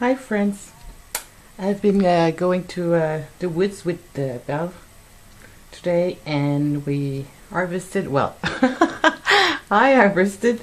Hi friends, I've been going to the woods with Belle today, and we harvested, well, I harvested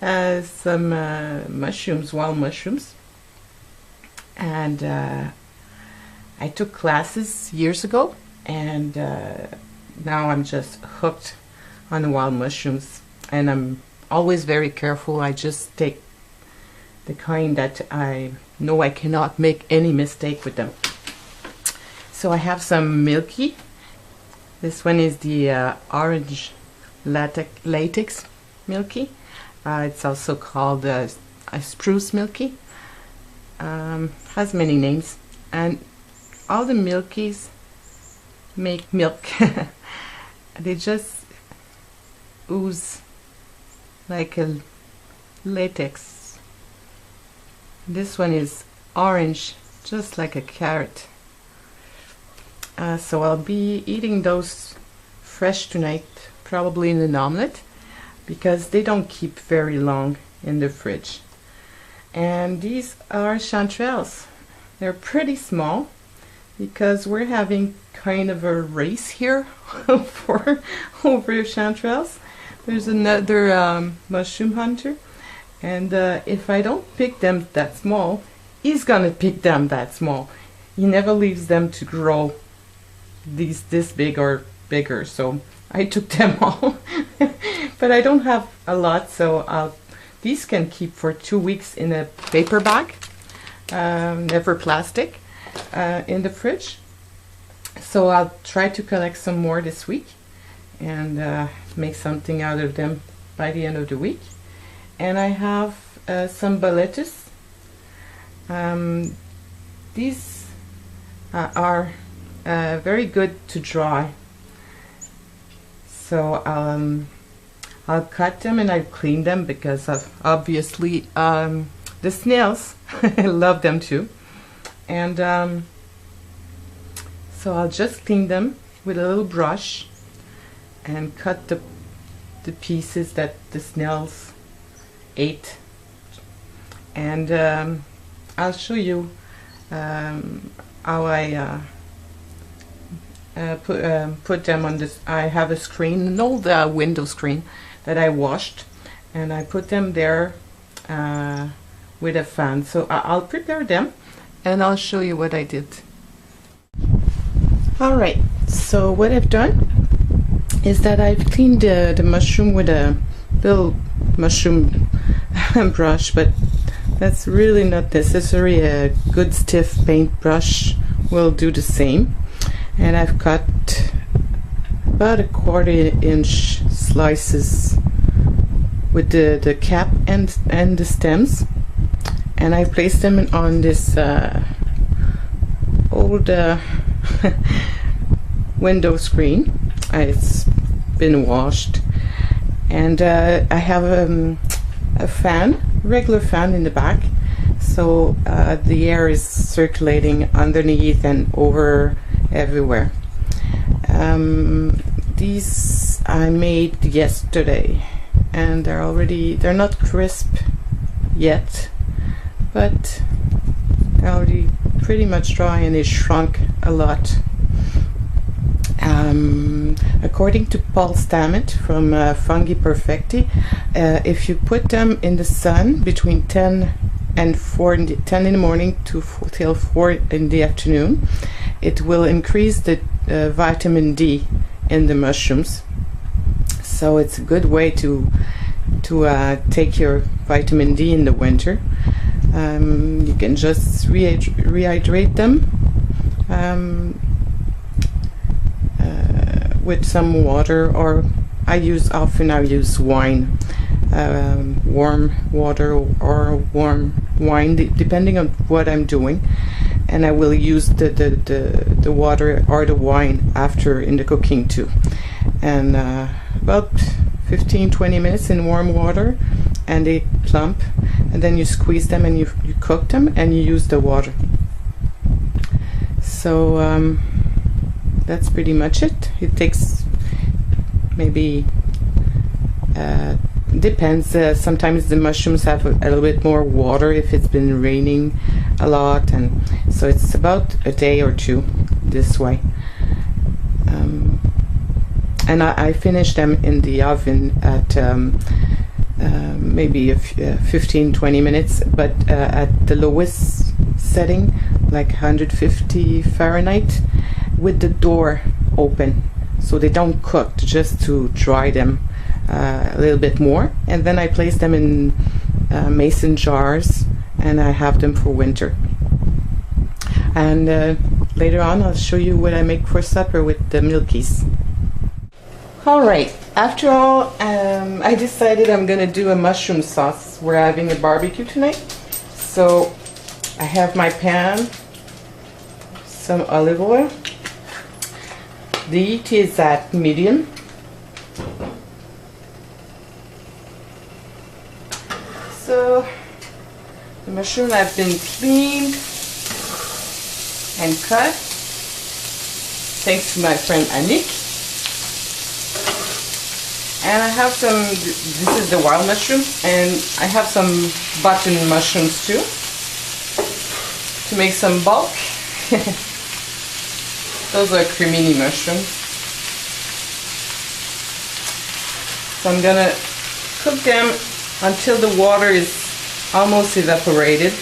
some mushrooms, wild mushrooms, and I took classes years ago, and now I'm just hooked on the wild mushrooms, and I'm always very careful. I just take the kind that I know I cannot make any mistake with them. So I have some milky. This one is the orange latex milky. It's also called a spruce milky. Has many names, and all the milkies make milk. They just ooze like a latex. This one is orange, just like a carrot. So I'll be eating those fresh tonight, probably in an omelette, because they don't keep very long in the fridge. And these are chanterelles. They're pretty small because we're having kind of a race here over chanterelles. There's another mushroom hunter, and if I don't pick them that small, he's gonna pick them that small. He never leaves them to grow this big or bigger, so I took them all. But I don't have a lot, so these can keep for 2 weeks in a paper bag, never plastic, in the fridge. So I'll try to collect some more this week and make something out of them by the end of the week. And I have some lettuce. These are very good to dry. So I'll cut them and I'll clean them because obviously the snails love them too. And so I'll just clean them with a little brush and cut the pieces that the snails ate. And I'll show you how I put them on this. I have a screen, an old window screen that I washed, and I put them there with a fan. So I'll prepare them and I'll show you what I did. Alright, so what I've done is that I've cleaned the mushroom with a little mushroom brush, but that's really not necessary. A good stiff paintbrush will do the same. And I've cut about 1/4 inch slices with the cap and the stems, and I placed them on this old window screen. It's been washed, and I have a fan, regular fan in the back, so the air is circulating underneath and over everywhere. These I made yesterday, and they're not crisp yet, but they're already pretty much dry, and they shrunk a lot. According to Paul Stammet from Fungi Perfecti, if you put them in the sun between 10 and 10 in the morning till 4 in the afternoon, it will increase the vitamin D in the mushrooms. So it's a good way to take your vitamin D in the winter. You can just rehydrate them with some water, or I use wine, warm water or warm wine, depending on what I'm doing. And I will use the water or the wine after in the cooking too. And about 15-20 minutes in warm water, and they plump, and then you squeeze them and you cook them and you use the water. So that's pretty much it. It takes maybe depends. Sometimes the mushrooms have a little bit more water if it's been raining a lot, and so it's about a day or two this way. And I finish them in the oven at maybe 15-20 minutes, but at the lowest setting, like 150 Fahrenheit, with the door open, so they don't cook, just to dry them a little bit more. And then I place them in mason jars, and I have them for winter. And later on I'll show you what I make for supper with the milkies. Alright, after all, I decided I'm gonna do a mushroom sauce. We're having a barbecue tonight, so I have my pan, some olive oil. The heat is at medium. So the mushroom have been cleaned and cut, thanks to my friend Annick. And I have some, this is the wild mushroom, and I have some button mushrooms too, to make some bulk. Those are cremini mushrooms. So I'm gonna cook them until the water is almost evaporated.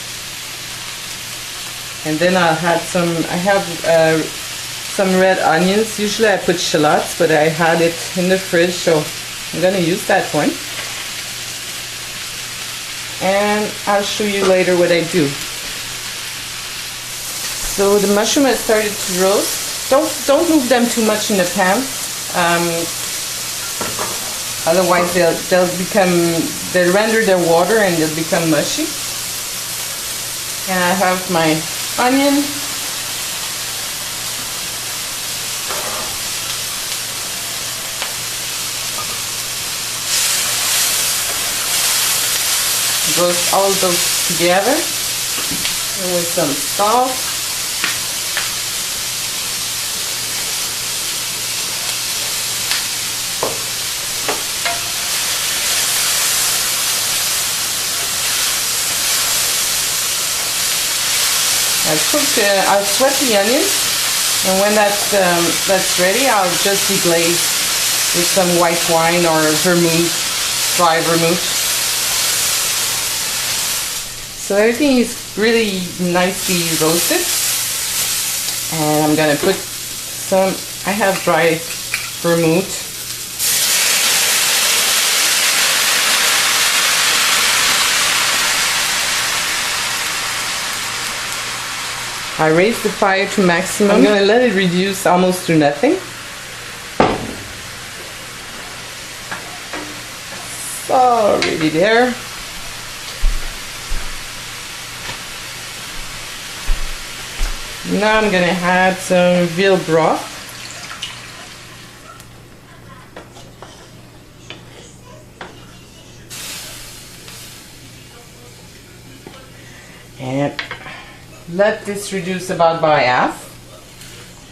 And then I'll add some, I have some red onions. Usually I put shallots, but I had it in the fridge, so I'm going to use that one. And I'll show you later what I do. So the mushroom has started to roast. Don't move them too much in the pan. Otherwise they'll render their water and they'll become mushy. And I have my onion. Roast all those together with some salt. I'll sweat the onions, and when that's ready, I'll just deglaze with some white wine or vermouth, dry vermouth. So everything is really nicely roasted, and I'm gonna put some, I have dry vermouth. I raise the fire to maximum. I'm gonna let it reduce almost to nothing. So already there. Now I'm gonna add some veal broth. And let this reduce about by half.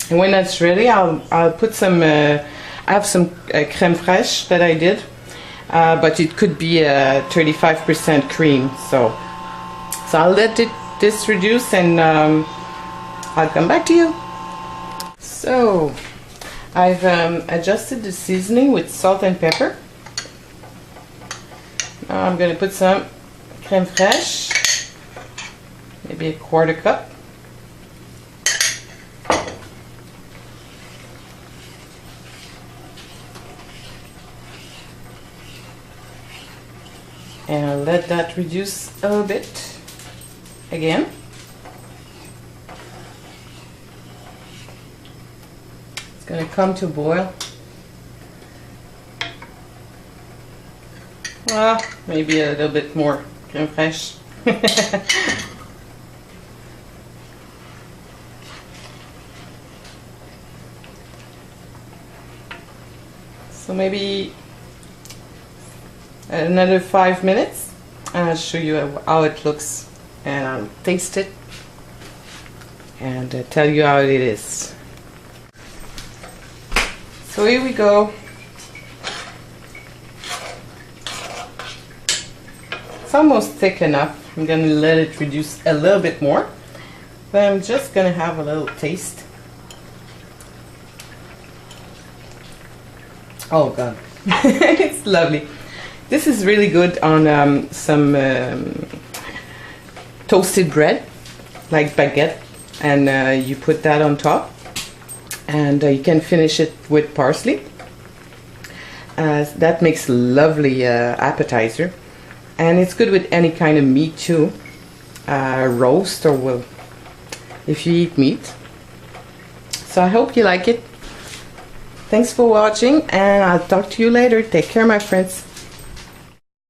And when that's ready, I'll put some, I have some crème fraîche that I did, but it could be a 35% cream. So I'll let this reduce, and I'll come back to you. So I've adjusted the seasoning with salt and pepper. Now I'm going to put some crème fraîche, maybe a quarter cup. And I'll let that reduce a little bit again. It's going to come to a boil. Well, maybe a little bit more crème fraîche. So maybe another 5 minutes, and I'll show you how it looks, and I'll taste it and tell you how it is. So here we go. It's almost thick enough. I'm gonna let it reduce a little bit more, but I'm just gonna have a little taste. Oh god, it's lovely. This is really good on some toasted bread, like baguette, and you put that on top, and you can finish it with parsley. That makes a lovely appetizer, and it's good with any kind of meat too, roast or well, if you eat meat. So I hope you like it. Thanks for watching, and I'll talk to you later. Take care, my friends.